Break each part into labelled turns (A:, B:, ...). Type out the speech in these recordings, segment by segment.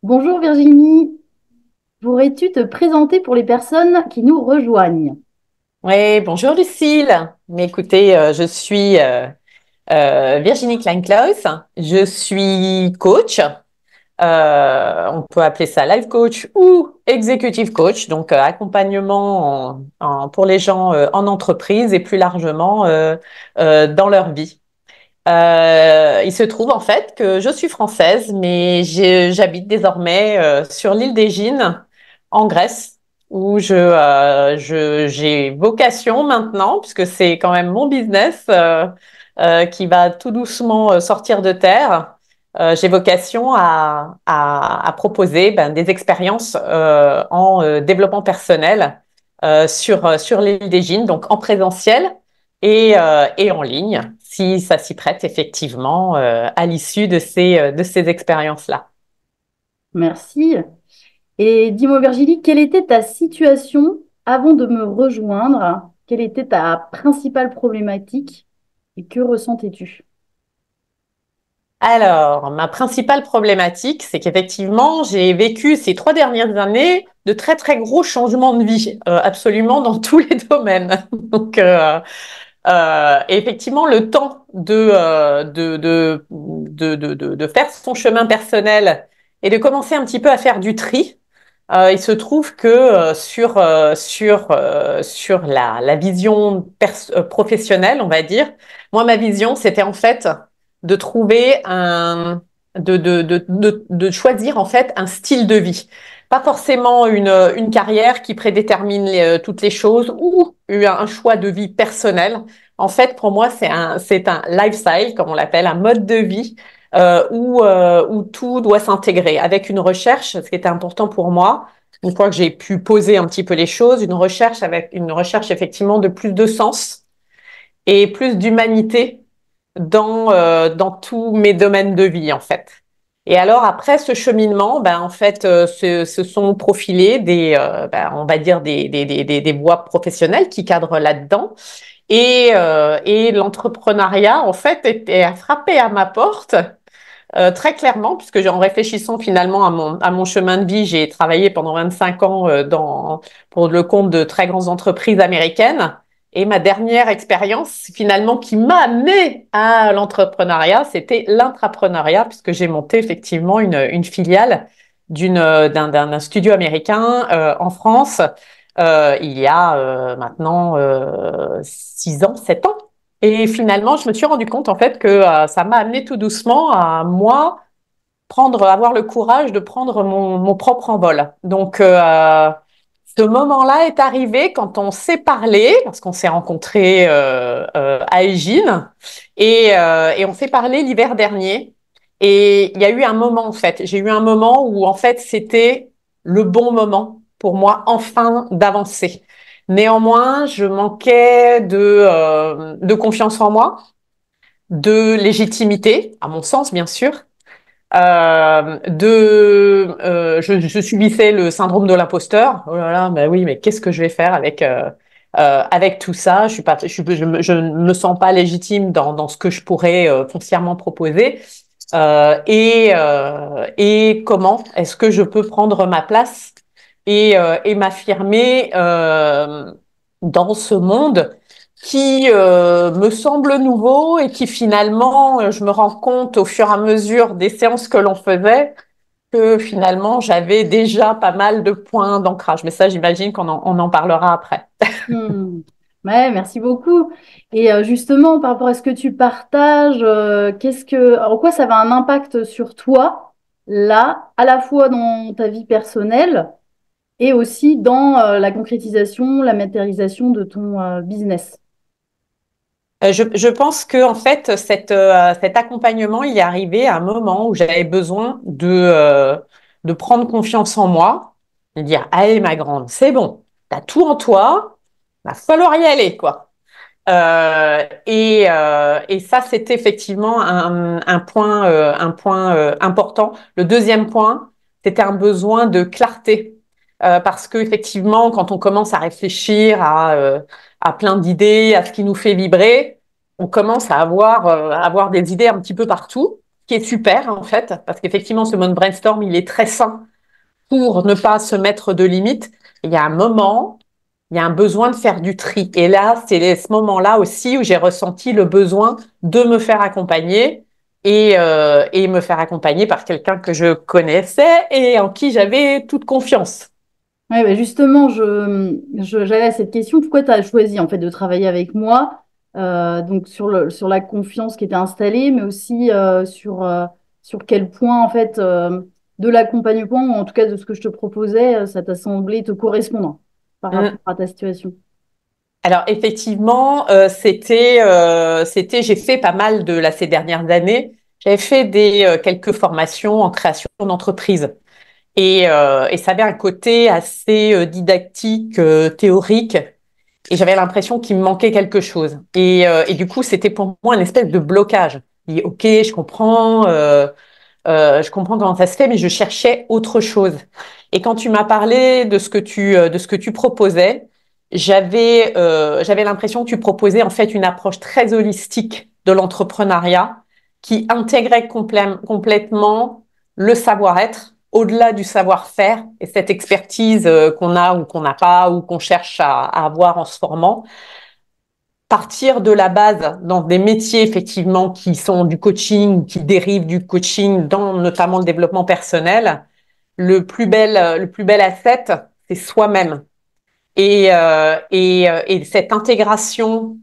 A: Bonjour Virginie, pourrais-tu te présenter pour les personnes qui nous rejoignent?
B: Oui, bonjour Lucille. Mais écoutez, je suis Virginie Klein-Klaus. Je suis coach. On peut appeler ça life coach ou executive coach, donc accompagnement pour les gens en entreprise et plus largement dans leur vie. Il se trouve en fait que je suis française, mais j'habite désormais sur l'île d'Égine, en Grèce, où j'ai vocation maintenant, puisque c'est quand même mon business qui va tout doucement sortir de terre. J'ai vocation à proposer des expériences en développement personnel sur l'île d'Égine, donc en présentiel et en ligne, si ça s'y prête effectivement à l'issue de ces expériences-là.
A: Merci. Et dis-moi Virginie, quelle était ta situation avant de me rejoindre? Quelle était ta principale problématique et que ressentais-tu?
B: Alors, ma principale problématique, c'est qu'effectivement, j'ai vécu ces 3 dernières années de très, très gros changements de vie, absolument dans tous les domaines. Donc, effectivement, le temps de faire son chemin personnel et de commencer un petit peu à faire du tri. Il se trouve que sur la vision professionnelle, on va dire, moi, ma vision, c'était en fait de trouver de choisir en fait un style de vie. Pas forcément une carrière qui prédétermine toutes les choses ou un choix de vie personnel. En fait, pour moi, c'est un lifestyle, comme on l'appelle, un mode de vie où tout doit s'intégrer avec une recherche, ce qui était important pour moi, une fois que j'ai pu poser un petit peu les choses, une recherche effectivement de plus de sens et plus d'humanité dans tous mes domaines de vie, en fait. Et alors, après ce cheminement, en fait, se sont profilés on va dire, des voies professionnelles qui cadrent là-dedans. Et l'entrepreneuriat, en fait, était frappé à ma porte très clairement, puisque en réfléchissant finalement à mon chemin de vie, j'ai travaillé pendant 25 ans pour le compte de très grandes entreprises américaines. Et ma dernière expérience, finalement, qui m'a amené à l'entrepreneuriat, c'était l'intrapreneuriat, puisque j'ai monté effectivement une filiale d'un studio américain en France il y a maintenant 6 ans, 7 ans. Et finalement, je me suis rendu compte en fait que ça m'a amené tout doucement à moi avoir le courage de prendre mon propre envol. Donc, ce moment-là est arrivé quand on s'est parlé, parce qu'on s'est rencontrés à Égine, et on s'est parlé l'hiver dernier. Et il y a eu un moment, en fait, j'ai eu un moment où, en fait, c'était le bon moment pour moi, enfin, d'avancer. Néanmoins, je manquais de confiance en moi, de légitimité, à mon sens, bien sûr. Je subissais le syndrome de l'imposteur. Oh là là, ben oui, mais qu'est-ce que je vais faire avec tout ça? Je suis pas, je ne me sens pas légitime dans ce que je pourrais foncièrement proposer. Et comment est-ce que je peux prendre ma place et m'affirmer dans ce monde qui me semble nouveau et qui finalement, je me rends compte au fur et à mesure des séances que l'on faisait que finalement, j'avais déjà pas mal de points d'ancrage. Mais ça, j'imagine on en parlera après.
A: Hmm. Ouais, merci beaucoup. Et justement, par rapport à ce que tu partages, en quoi ça va un impact sur toi, là, à la fois dans ta vie personnelle et aussi dans la concrétisation, la matérialisation de ton business.
B: Je pense que en fait, cet accompagnement, il est arrivé à un moment où j'avais besoin de prendre confiance en moi, de dire, allez, ma grande, c'est bon, t'as tout en toi, va falloir y aller, quoi. Et ça, c'était effectivement un point important. Le deuxième point, c'était un besoin de clarté. Parce que effectivement, quand on commence à réfléchir à plein d'idées, à ce qui nous fait vibrer, on commence à avoir des idées un petit peu partout qui est super en fait, parce qu'effectivement, ce mode brainstorm, il est très sain pour ne pas se mettre de limites. Il y a un moment, il y a un besoin de faire du tri. Et là, c'est ce moment-là aussi où j'ai ressenti le besoin de me faire accompagner et me faire accompagner par quelqu'un que je connaissais et en qui j'avais toute confiance.
A: Ouais, bah justement, j'allais à cette question. Pourquoi tu as choisi en fait de travailler avec moi? Donc sur la confiance qui était installée, mais aussi sur quel point en fait de l'accompagnement, ou en tout cas de ce que je te proposais, ça t'a semblé te correspondre par rapport
B: Mm.
A: à ta situation.
B: Alors effectivement, j'ai fait pas mal de là ces dernières années. J'avais fait quelques formations en création d'entreprise et ça avait un côté assez didactique, théorique. Et j'avais l'impression qu'il me manquait quelque chose. Et du coup, c'était pour moi une espèce de blocage. Je dis, ok, je comprends comment ça se fait, mais je cherchais autre chose. Et quand tu m'as parlé de ce que tu proposais, j'avais l'impression que tu proposais en fait une approche très holistique de l'entrepreneuriat qui intégrait complètement le savoir-être au-delà du savoir-faire et cette expertise qu'on a ou qu'on n'a pas ou qu'on cherche à avoir en se formant partir de la base dans des métiers effectivement qui sont du coaching, qui dérivent du coaching dans notamment le développement personnel, le plus bel asset, c'est soi-même. Et cette intégration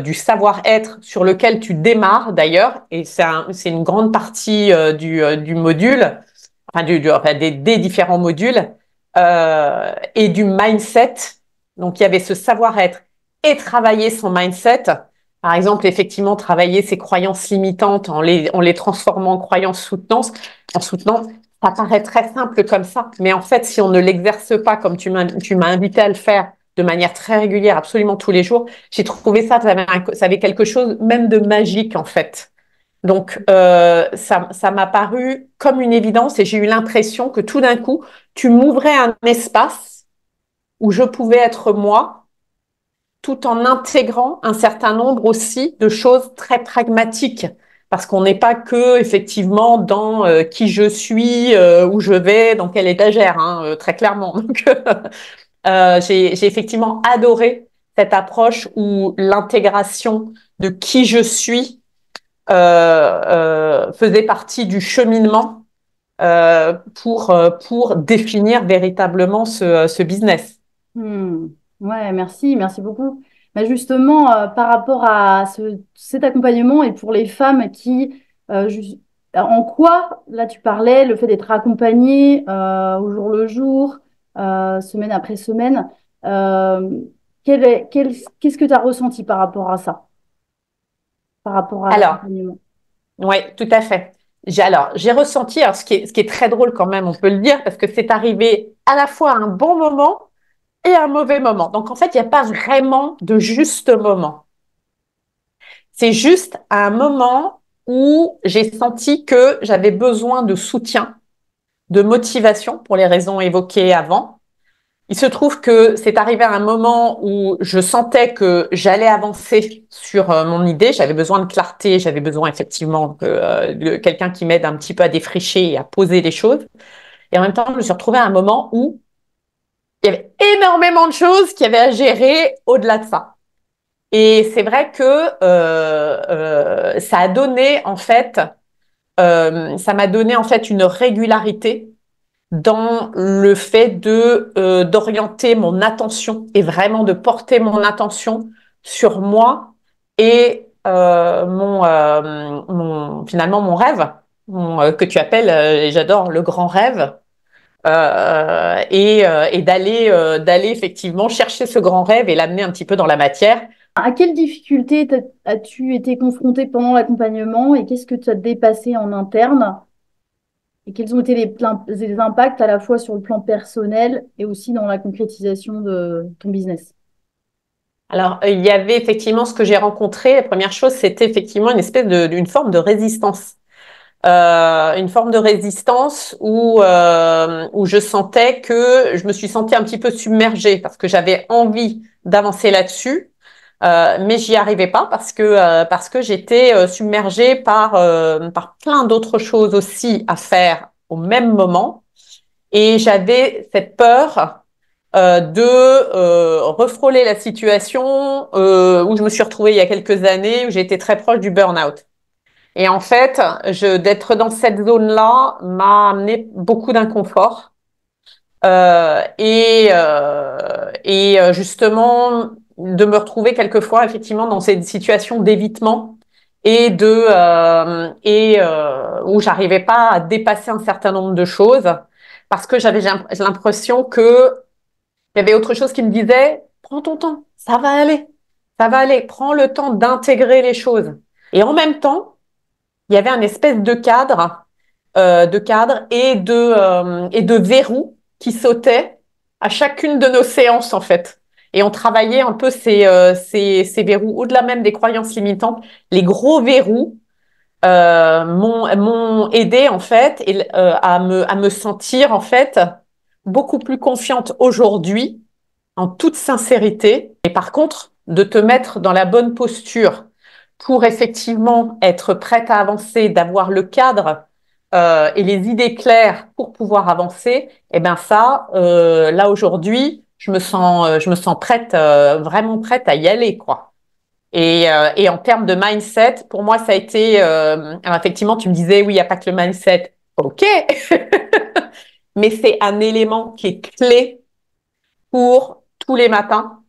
B: du savoir-être sur lequel tu démarres d'ailleurs, et c'est une grande partie du module, enfin des différents modules, et du mindset. Donc il y avait ce savoir-être et travailler son mindset. Par exemple, effectivement, travailler ses croyances limitantes en les transformant en croyances soutenantes, ça paraît très simple comme ça, mais en fait, si on ne l'exerce pas comme tu m'as invité à le faire de manière très régulière, absolument tous les jours, j'ai trouvé ça avait quelque chose même de magique en fait. Donc, ça m'a paru comme une évidence et j'ai eu l'impression que tout d'un coup, tu m'ouvrais un espace où je pouvais être moi, tout en intégrant un certain nombre aussi de choses très pragmatiques. Parce qu'on n'est pas que effectivement dans qui je suis, où je vais, dans quelle étagère, hein, très clairement. Donc, j'ai effectivement adoré cette approche où l'intégration de qui je suis faisait partie du cheminement pour définir véritablement ce business.
A: Hmm. Ouais, merci, merci beaucoup. Mais justement, par rapport à cet accompagnement et pour les femmes qui, en quoi, là tu parlais, le fait d'être accompagnée au jour le jour, semaine après semaine, euh, qu'est-ce que tu as ressenti par rapport à ça, par rapport à
B: Alors,
A: l'accompagnement?
B: oui, tout à fait. J'ai ressenti, alors ce qui est très drôle quand même, on peut le dire, parce que c'est arrivé à la fois à un bon moment et à un mauvais moment. Donc, en fait, il n'y a pas vraiment de juste moment. C'est juste à un moment où j'ai senti que j'avais besoin de soutien, de motivation pour les raisons évoquées avant. Il se trouve que c'est arrivé à un moment où je sentais que j'allais avancer sur mon idée. J'avais besoin de clarté, j'avais besoin effectivement de quelqu'un qui m'aide un petit peu à défricher et à poser les choses. Et en même temps, je me suis retrouvée à un moment où il y avait énormément de choses qui avaient à gérer au-delà de ça. Et c'est vrai que ça a donné en fait, ça m'a donné en fait une régularité dans le fait de d'orienter mon attention et vraiment de porter mon attention sur moi et finalement mon rêve que tu appelles et j'adore le grand rêve et d'aller effectivement chercher ce grand rêve et l'amener un petit peu dans la matière.
A: À quelles difficultés as-tu été confrontée pendant l'accompagnement et qu'est-ce que tu as dépassé en interne? Et quels ont été les impacts à la fois sur le plan personnel et aussi dans la concrétisation de ton business?
B: Alors, il y avait effectivement ce que j'ai rencontré. La première chose, c'était effectivement d'une forme de résistance. Une forme de résistance où je sentais que je me suis sentie un petit peu submergée parce que j'avais envie d'avancer là-dessus. Mais j'y arrivais pas parce que j'étais submergée par plein d'autres choses aussi à faire au même moment. Et j'avais cette peur de refrôler la situation où je me suis retrouvée il y a quelques années, où j'ai été très proche du burn-out. Et en fait, d'être dans cette zone-là m'a amené beaucoup d'inconfort. Justement, de me retrouver quelquefois effectivement dans cette situation d'évitement où j'arrivais pas à dépasser un certain nombre de choses parce que j'avais l'impression que il y avait autre chose qui me disait, prends ton temps, ça va aller, prends le temps d'intégrer les choses. Et en même temps, il y avait un espèce de cadre et de verrous qui sautaient à chacune de nos séances en fait. Et on travaillait un peu ces verrous, au-delà même des croyances limitantes, les gros verrous m'ont aidé en fait à me sentir en fait beaucoup plus confiante aujourd'hui en toute sincérité. Et par contre, de te mettre dans la bonne posture pour effectivement être prête à avancer, d'avoir le cadre et les idées claires pour pouvoir avancer, et ben ça, là aujourd'hui, je me sens prête, vraiment prête à y aller, quoi. Et en termes de mindset, pour moi, ça a été, alors effectivement, tu me disais, oui, il n'y a pas que le mindset. OK, mais c'est un élément qui est clé pour tous les matins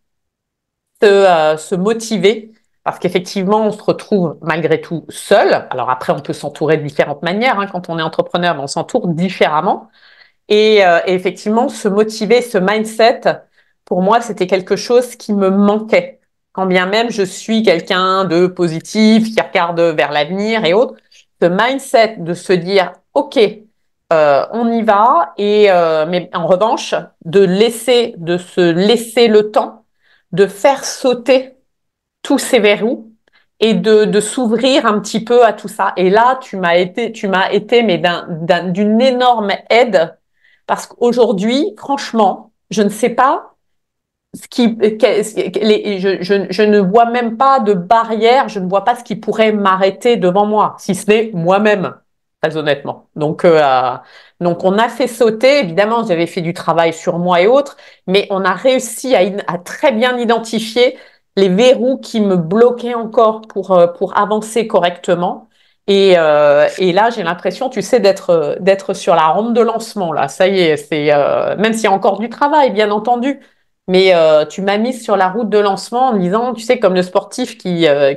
B: se motiver, parce qu'effectivement, on se retrouve malgré tout seul. Alors après, on peut s'entourer de différentes manières. Hein. Quand on est entrepreneur, on s'entoure différemment. Et effectivement, se motiver, ce mindset, pour moi, c'était quelque chose qui me manquait. Quand bien même je suis quelqu'un de positif, qui regarde vers l'avenir et autres, ce mindset de se dire, OK, on y va, mais en revanche, de se laisser le temps de faire sauter tous ces verrous et de s'ouvrir un petit peu à tout ça. Et là, tu m'as été, mais d'une énorme aide parce qu'aujourd'hui, franchement, je ne sais pas je ne vois même pas de barrière, je ne vois pas ce qui pourrait m'arrêter devant moi, si ce n'est moi-même, très honnêtement. Donc on a fait sauter, évidemment, j'avais fait du travail sur moi et autres, mais on a réussi à très bien identifier les verrous qui me bloquaient encore pour avancer correctement. Et là, j'ai l'impression, tu sais, d'être sur la rampe de lancement, là. Ça y est, même s'il y a encore du travail, bien entendu. Mais tu m'as mise sur la route de lancement en me disant, tu sais, comme le sportif qui va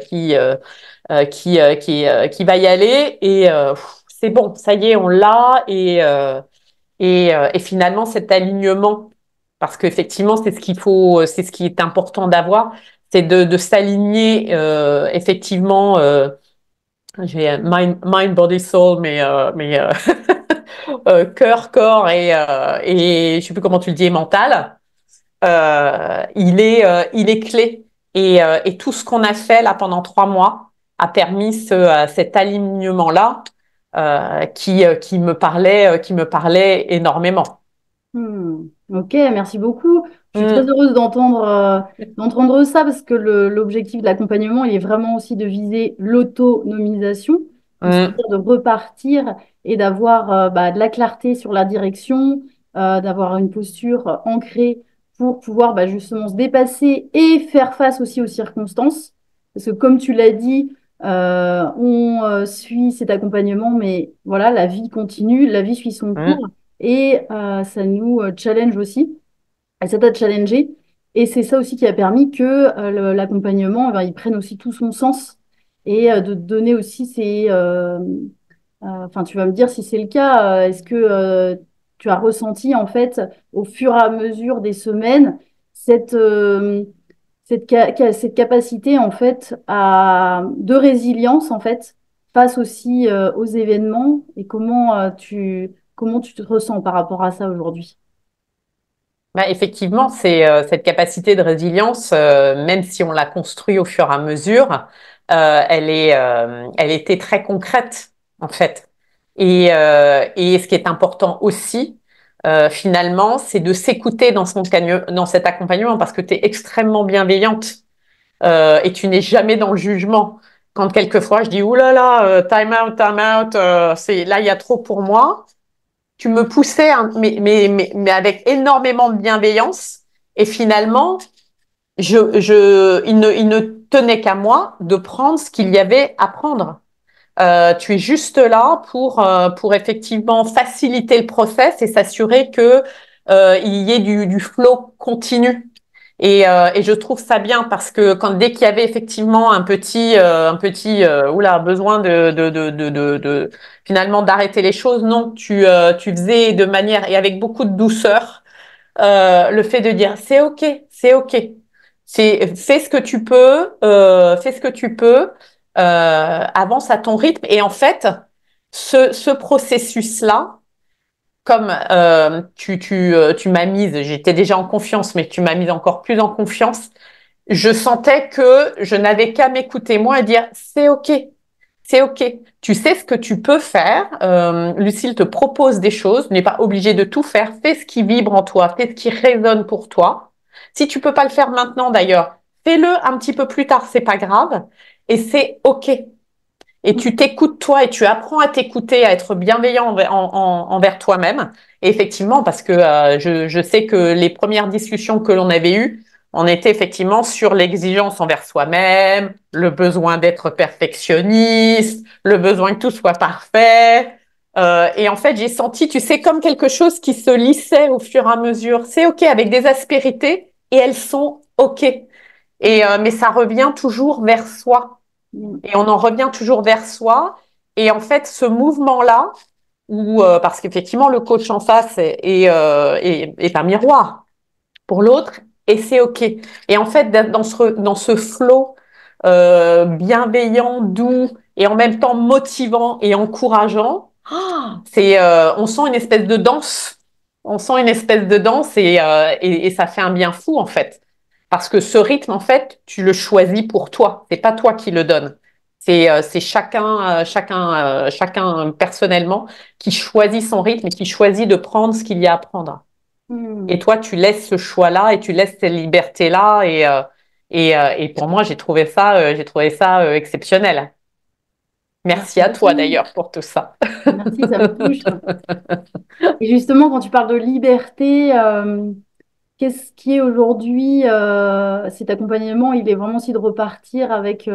B: y aller et c'est bon, ça y est, on l'a et finalement cet alignement, parce qu'effectivement c'est ce qu'il faut, c'est ce qui est important d'avoir, c'est de s'aligner effectivement. J'ai mind, body, soul, cœur, corps et je sais plus comment tu le dis, et mental. Il est clé. Et tout ce qu'on a fait là pendant 3 mois a permis cet alignement-là qui me parlait énormément.
A: Ok, merci beaucoup. Je suis très
B: Mm,
A: heureuse d'entendre ça parce que l'objectif de l'accompagnement, il est vraiment aussi de viser l'autonomisation, donc
B: mm,
A: c'est-à-dire de repartir et d'avoir de la clarté sur la direction, d'avoir une posture ancrée pour pouvoir justement se dépasser et faire face aussi aux circonstances. Parce que comme tu l'as dit, on suit cet accompagnement, mais voilà, la vie continue, la vie suit son cours.
B: mm.
A: Et ça nous challenge aussi, et ça t'a challengé. Et c'est ça aussi qui a permis que l'accompagnement, il prenne aussi tout son sens et de donner aussi enfin, tu vas me dire si c'est le cas, est-ce que tu as ressenti en fait au fur et à mesure des semaines cette, cette capacité en fait de résilience en fait face aussi aux événements et comment tu te ressens par rapport à ça aujourd'hui?
B: Bah, effectivement, c'est cette capacité de résilience, même si on l'a construit au fur et à mesure, elle était très concrète en fait. Et ce qui est important aussi, finalement, c'est de s'écouter dans cet accompagnement parce que tu es extrêmement bienveillante. et tu n'es jamais dans le jugement. Quand quelquefois je dis, ouh là là, time out, là, il y a trop pour moi. Tu me poussais, hein, mais avec énormément de bienveillance. Et finalement, il ne tenait qu'à moi de prendre ce qu'il y avait à prendre. Tu es juste là pour effectivement faciliter le process et s'assurer que il y ait du flow continu. Et je trouve ça bien parce que dès qu'il y avait effectivement oula, besoin finalement d'arrêter les choses, non, tu faisais de manière et avec beaucoup de douceur le fait de dire c'est ok, fais ce que tu peux, fais ce que tu peux, avance à ton rythme. Et en fait, ce processus-là, comme tu m'as mise, j'étais déjà en confiance, mais tu m'as mise encore plus en confiance. Je sentais que je n'avais qu'à m'écouter moi et dire c'est ok, c'est ok. Tu sais ce que tu peux faire. Lucille te propose des choses. Tu n'es pas obligé de tout faire. Fais ce qui vibre en toi. Fais ce qui résonne pour toi. Si tu peux pas le faire maintenant d'ailleurs, fais-le un petit peu plus tard. C'est pas grave. Et c'est ok. Et tu t'écoutes toi et tu apprends à t'écouter, à être bienveillant envers toi-même. Et effectivement, parce que je sais que les premières discussions que l'on avait eues, on était effectivement sur l'exigence envers soi-même, le besoin d'être perfectionniste, le besoin que tout soit parfait. Et en fait, j'ai senti, tu sais, comme quelque chose qui se lissait au fur et à mesure. C'est OK avec des aspérités et elles sont OK. Mais ça revient toujours vers soi. Et on en revient toujours vers soi. Et en fait, ce mouvement-là, parce qu'effectivement, le coach en face est un miroir pour l'autre, et c'est OK. Et en fait, dans ce flow bienveillant, doux, et en même temps motivant et encourageant, on sent une espèce de danse. On sent une espèce de danse et ça fait un bien fou, en fait. Parce que ce rythme, en fait, tu le choisis pour toi. C'est pas toi qui le donne. C'est chacun personnellement qui choisit son rythme et qui choisit de prendre ce qu'il y a à prendre. Et
A: Mm.
B: toi, tu laisses ce choix-là et tu laisses cette liberté-là. Et pour moi, j'ai trouvé ça exceptionnel.
A: Merci
B: Merci à toi
A: beaucoup.
B: d'ailleurs pour tout ça.
A: Merci, ça me touche. Et justement, quand tu parles de liberté, qu'est-ce qui est aujourd'hui cet accompagnement? Il est vraiment aussi de repartir avec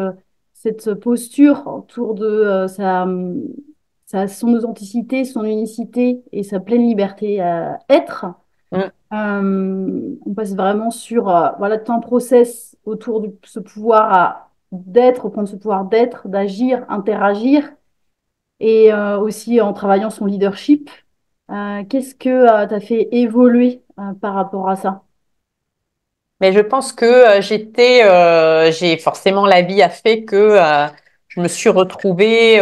A: cette posture autour de son authenticité, son unicité et sa pleine liberté à être.
B: Mm.
A: On passe vraiment sur voilà, tout un process autour de ce pouvoir d'être, prendre ce pouvoir d'être, d'agir, interagir et aussi en travaillant son leadership. Qu'est-ce que tu as fait évoluer par rapport à ça?
B: Mais je pense que j'ai forcément la vie a fait que je me suis retrouvée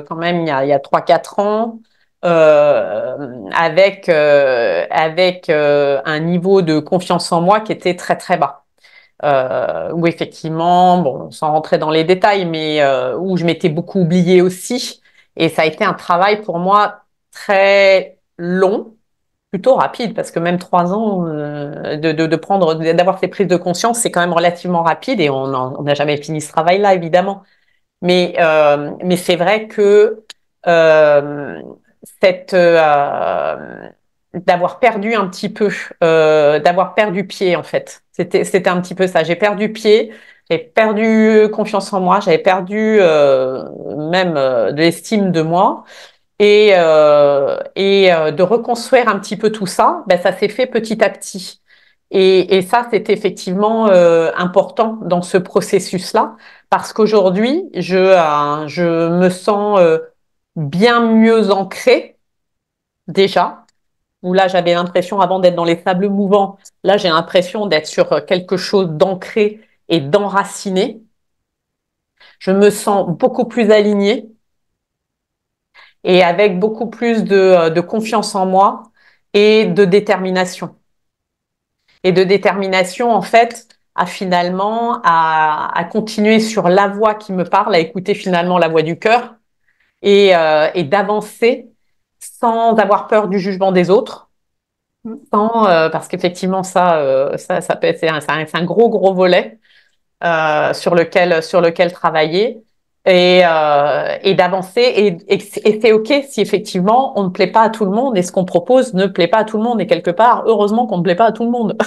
B: quand même il y a 3 4 ans avec un niveau de confiance en moi qui était très très bas. Où effectivement, bon, sans rentrer dans les détails, mais où je m'étais beaucoup oubliée aussi. Et ça a été un travail pour moi très long, plutôt rapide, parce que même 3 ans d'avoir ces prises de conscience, c'est quand même relativement rapide et on n'a jamais fini ce travail-là, évidemment. Mais c'est vrai que euh, cette d'avoir perdu un petit peu, d'avoir perdu pied en fait. C'était un petit peu ça. J'ai perdu pied, j'ai perdu confiance en moi, j'avais perdu même de l'estime de moi. De reconstruire un petit peu tout ça, ben, ça s'est fait petit à petit. Et ça, c'est effectivement important dans ce processus-là, parce qu'aujourd'hui, je me sens bien mieux ancrée déjà, où là, j'avais l'impression, avant d'être dans les sables mouvants, là, j'ai l'impression d'être sur quelque chose d'ancré et d'enraciné. Je me sens beaucoup plus alignée et avec beaucoup plus de confiance en moi et de détermination. Et de détermination, en fait, à continuer sur la voie qui me parle, à écouter finalement la voix du cœur et d'avancer sans avoir peur du jugement des autres,
A: Mm.
B: parce qu'effectivement, ça peut être, c'est un gros, gros volet. sur lequel travailler et d'avancer. Et c'est OK si effectivement on ne plaît pas à tout le monde et ce qu'on propose ne plaît pas à tout le monde. Et quelque part, heureusement qu'on ne plaît pas à tout le monde.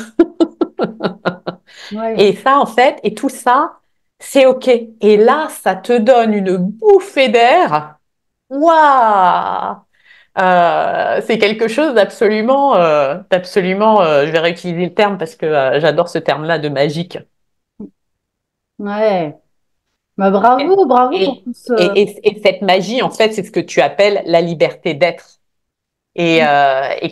A: Ouais.
B: Et ça, en fait, et tout ça, c'est OK. Et là, ça te donne une bouffée d'air. Waouh! C'est quelque chose d'absolument, je vais réutiliser le terme parce que j'adore ce terme-là de magique.
A: Ouais. Bah, bravo, bravo pour
B: Et,
A: tout ce.
B: et cette magie, en fait, c'est ce que tu appelles la liberté d'être. Et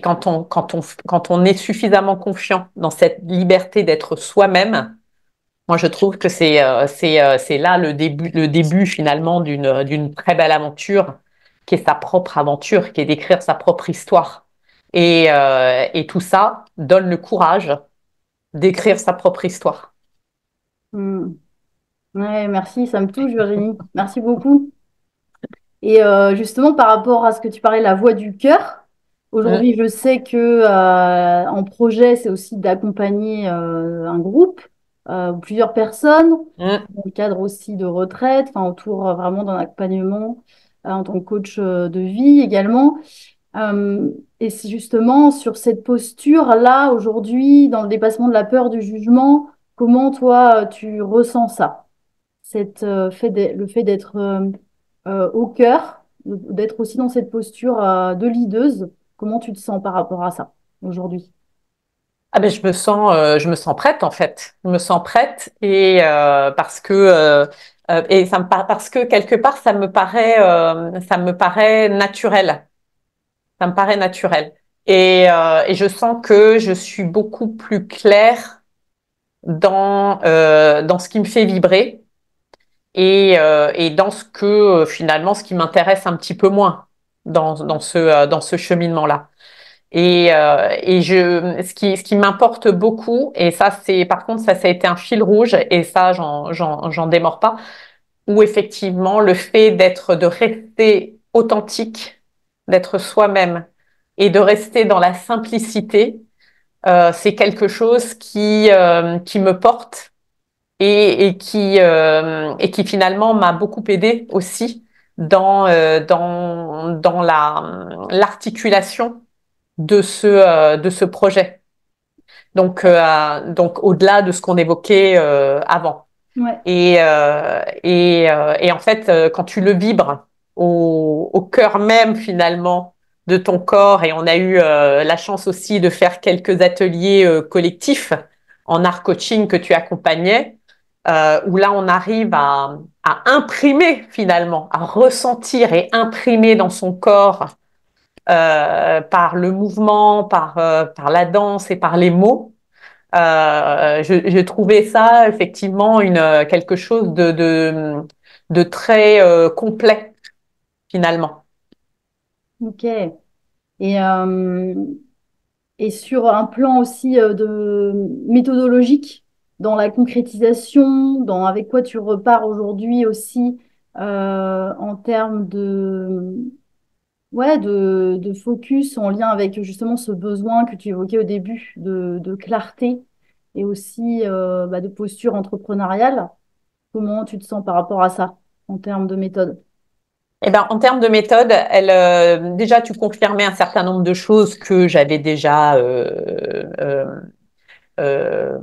B: quand on est suffisamment confiant dans cette liberté d'être soi-même, moi, je trouve que c'est là le début finalement d'une très belle aventure, qui est sa propre aventure, qui est d'écrire sa propre histoire. Et tout ça donne le courage d'écrire sa propre histoire.
A: Hmm. Ouais, merci, ça me touche, Virginie. Merci beaucoup. Et justement, par rapport à ce que tu parlais, la voix du cœur,
B: Mm,
A: aujourd'hui, je sais que en projet, c'est aussi d'accompagner un groupe, plusieurs personnes,
B: mm.
A: dans le cadre aussi de retraite, enfin, autour vraiment d'un accompagnement en tant que coach de vie également. Et c'est justement sur cette posture-là, aujourd'hui, dans le dépassement de la peur du jugement, comment toi, tu ressens ça? Le fait d'être au cœur, d'être aussi dans cette posture de leaduse, comment tu te sens par rapport à ça aujourd'hui?
B: Ah ben je me sens prête en fait. Je me sens prête et parce que quelque part ça me paraît naturel. Ça me paraît naturel. Et je sens que je suis beaucoup plus claire dans ce qui me fait vibrer et dans ce que finalement ce qui m'intéresse un petit peu moins dans ce cheminement-là. Ce qui m'importe beaucoup, et ça c'est par contre ça a été un fil rouge et ça j'en démords pas, où effectivement le fait de rester authentique, d'être soi-même et de rester dans la simplicité, c'est quelque chose qui me porte et qui finalement m'a beaucoup aidé aussi dans l'articulation de ce projet. Donc au-delà de ce qu'on évoquait avant.
A: Ouais,
B: Et en fait, quand tu le vibres au cœur même finalement de ton corps, et on a eu la chance aussi de faire quelques ateliers collectifs en art coaching que tu accompagnais, où là on arrive à imprimer finalement, à ressentir et imprimer dans son corps par le mouvement, par la danse et par les mots. J'ai trouvé ça effectivement quelque chose de très complet finalement.
A: ok. Et, euh, et sur un plan aussi de méthodologique, dans la concrétisation, dans avec quoi tu repars aujourd'hui aussi en termes ouais, de focus en lien avec justement ce besoin que tu évoquais au début de clarté et aussi de posture entrepreneuriale. Comment tu te sens par rapport à ça en termes de méthode?
B: Eh ben, en termes de méthode, déjà, tu confirmais un certain nombre de choses que euh,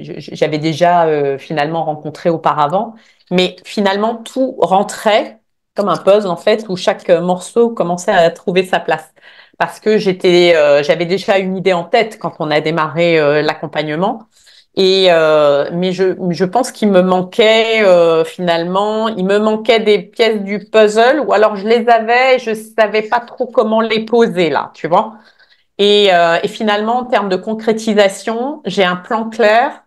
B: j'avais déjà finalement rencontré auparavant. Mais finalement, tout rentrait comme un puzzle, en fait, où chaque morceau commençait à trouver sa place. Parce que j'avais déjà une idée en tête quand on a démarré l'accompagnement. Mais je pense qu'il me manquait finalement, il me manquait des pièces du puzzle, ou alors je les avais et je savais pas trop comment les poser là, tu vois. Et finalement, en termes de concrétisation, j'ai un plan clair,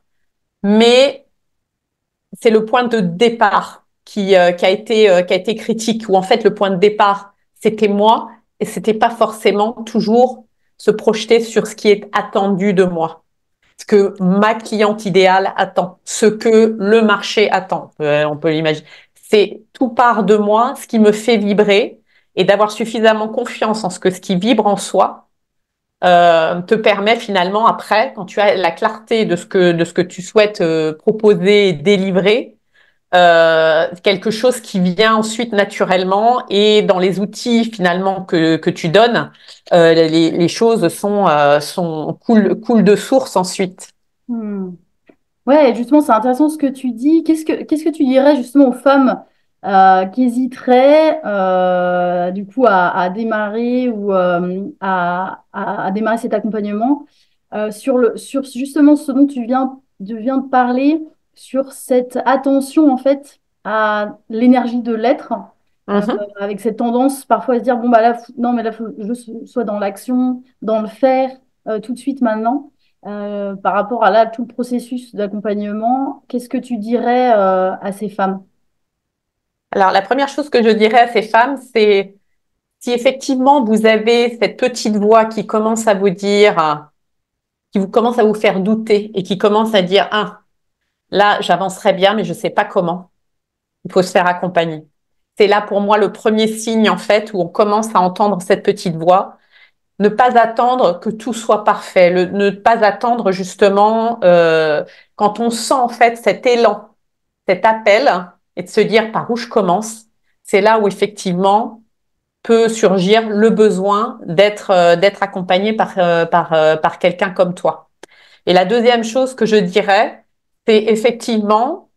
B: mais c'est le point de départ qui a été critique, où en fait le point de départ, c'était moi, et c'était pas forcément toujours se projeter sur ce qui est attendu de moi, ce que ma cliente idéale attend, ce que le marché attend, on peut l'imaginer. C'est tout part de moi, ce qui me fait vibrer, et d'avoir suffisamment confiance en ce qui vibre en soi te permet finalement après, quand tu as la clarté de ce que tu souhaites proposer et délivrer, quelque chose qui vient ensuite naturellement et dans les outils finalement que tu donnes, les choses coulent de source ensuite.
A: Hmm. Ouais, justement, c'est intéressant ce que tu dis. Qu'est-ce que tu dirais justement aux femmes qui hésiteraient du coup à démarrer ou à démarrer cet accompagnement sur justement ce dont tu viens de parler, sur cette attention en fait à l'énergie de l'être,
B: Mhm.
A: avec cette tendance parfois à se dire bon bah là non mais là faut que je sois dans l'action, dans le faire tout de suite maintenant. Par rapport à là, tout le processus d'accompagnement, qu'est-ce que tu dirais à ces femmes?
B: Alors, la première chose que je dirais à ces femmes, c'est si effectivement vous avez cette petite voix qui commence à vous dire, qui vous commence à vous faire douter et qui commence à dire, ah, là, j'avancerai bien, mais je ne sais pas comment. Il faut se faire accompagner. C'est là pour moi le premier signe en fait où on commence à entendre cette petite voix. Ne pas attendre que tout soit parfait, ne pas attendre justement quand on sent en fait cet élan, cet appel et de se dire par où je commence. C'est là où effectivement peut surgir le besoin d'être accompagné par quelqu'un comme toi. Et la deuxième chose que je dirais, c'est effectivement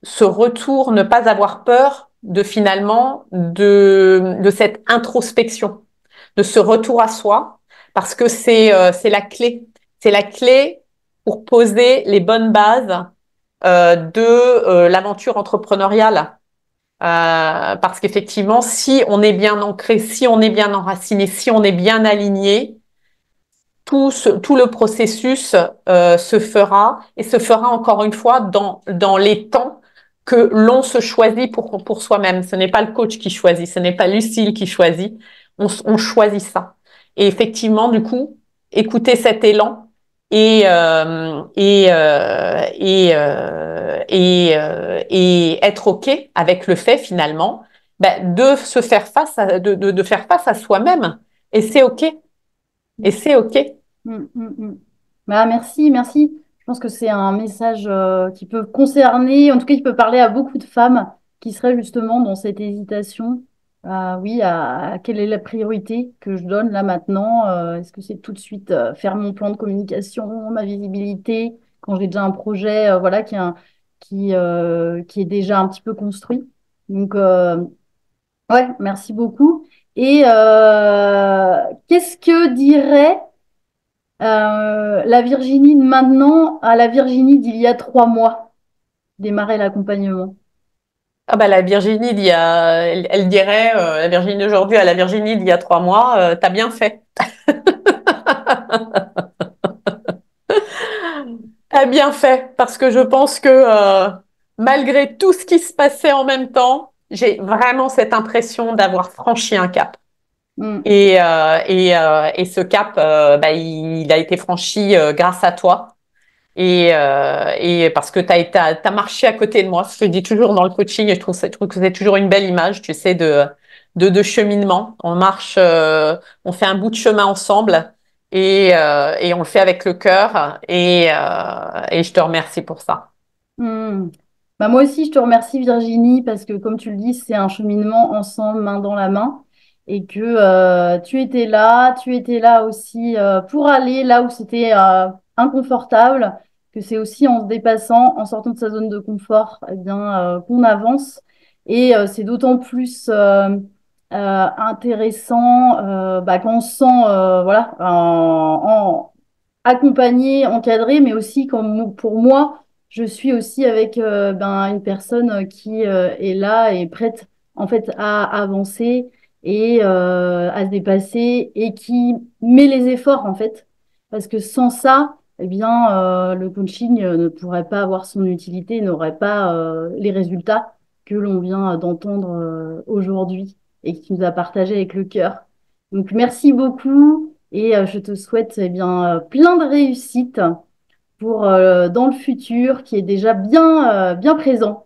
B: ce retour, ne pas avoir peur de finalement de cette introspection, de ce retour à soi, parce que c'est la clé. C'est la clé pour poser les bonnes bases de l'aventure entrepreneuriale. Parce qu'effectivement, si on est bien ancré, si on est bien enraciné, si on est bien aligné, tout le processus se fera et se fera encore une fois dans les temps que l'on se choisit pour soi-même. Ce n'est pas le coach qui choisit, ce n'est pas Lucille qui choisit, on choisit ça. Et effectivement, du coup, écouter cet élan et être OK avec le fait finalement ben, de se faire face de faire face à soi-même. Et c'est OK. Et c'est OK.
A: Mm, mm, mm. Bah, merci, merci. Je pense que c'est un message qui peut concerner, en tout cas, qui peut parler à beaucoup de femmes qui seraient justement dans cette hésitation. Oui, à quelle est la priorité que je donne là maintenant? Est-ce que c'est tout de suite faire mon plan de communication, ma visibilité, quand j'ai déjà un projet voilà, qui est déjà un petit peu construit? Donc, ouais, merci beaucoup. Et qu'est-ce que dirait la Virginie de maintenant à la Virginie d'il y a 3 mois, démarrer l'accompagnement.
B: Ah bah la Virginie elle dirait, la Virginie d'aujourd'hui à la Virginie d'il y a 3 mois, t'as bien fait. T'as bien fait, parce que je pense que malgré tout ce qui se passait en même temps, j'ai vraiment cette impression d'avoir franchi un cap.
A: Mm,
B: Et ce cap, bah, il a été franchi grâce à toi. Et parce que t'as marché à côté de moi, ce que je dis toujours dans le coaching, et je trouve que c'est toujours une belle image, tu sais, de cheminement. On marche, on fait un bout de chemin ensemble et on le fait avec le cœur et je te remercie pour ça.
A: mm. Bah, moi aussi, je te remercie Virginie parce que comme tu le dis, c'est un cheminement ensemble, main dans la main, et que tu étais là aussi pour aller là où c'était inconfortable, que c'est aussi en se dépassant, en sortant de sa zone de confort, eh bien, qu'on avance. Et c'est d'autant plus intéressant bah, quand on se sent voilà, accompagné, encadré, mais aussi quand, pour moi, je suis aussi avec ben, une personne qui est là et prête en fait à avancer et à se dépasser et qui met les efforts en fait. Parce que sans ça, eh bien, le coaching ne pourrait pas avoir son utilité, n'aurait pas les résultats que l'on vient d'entendre aujourd'hui et qui nous a partagé avec le cœur. Donc, merci beaucoup et je te souhaite eh bien, plein de réussite pour dans le futur qui est déjà bien présent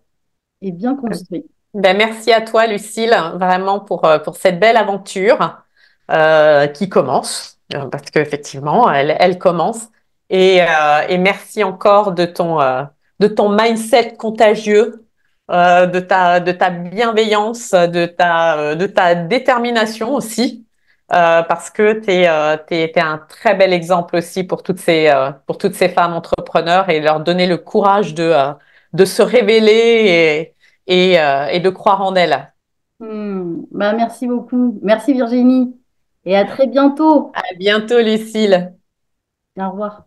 A: et bien construit.
B: Ben, merci à toi, Lucille, vraiment pour cette belle aventure qui commence. parce qu'effectivement, elle commence. Et merci encore de ton mindset contagieux, de ta bienveillance, de ta détermination aussi, parce que t'es un très bel exemple aussi pour toutes ces femmes entrepreneurs et leur donner le courage de se révéler et de croire en elles.
A: Bah, merci beaucoup. Merci Virginie. Et à très bientôt.
B: À bientôt, Lucille.
A: Au revoir.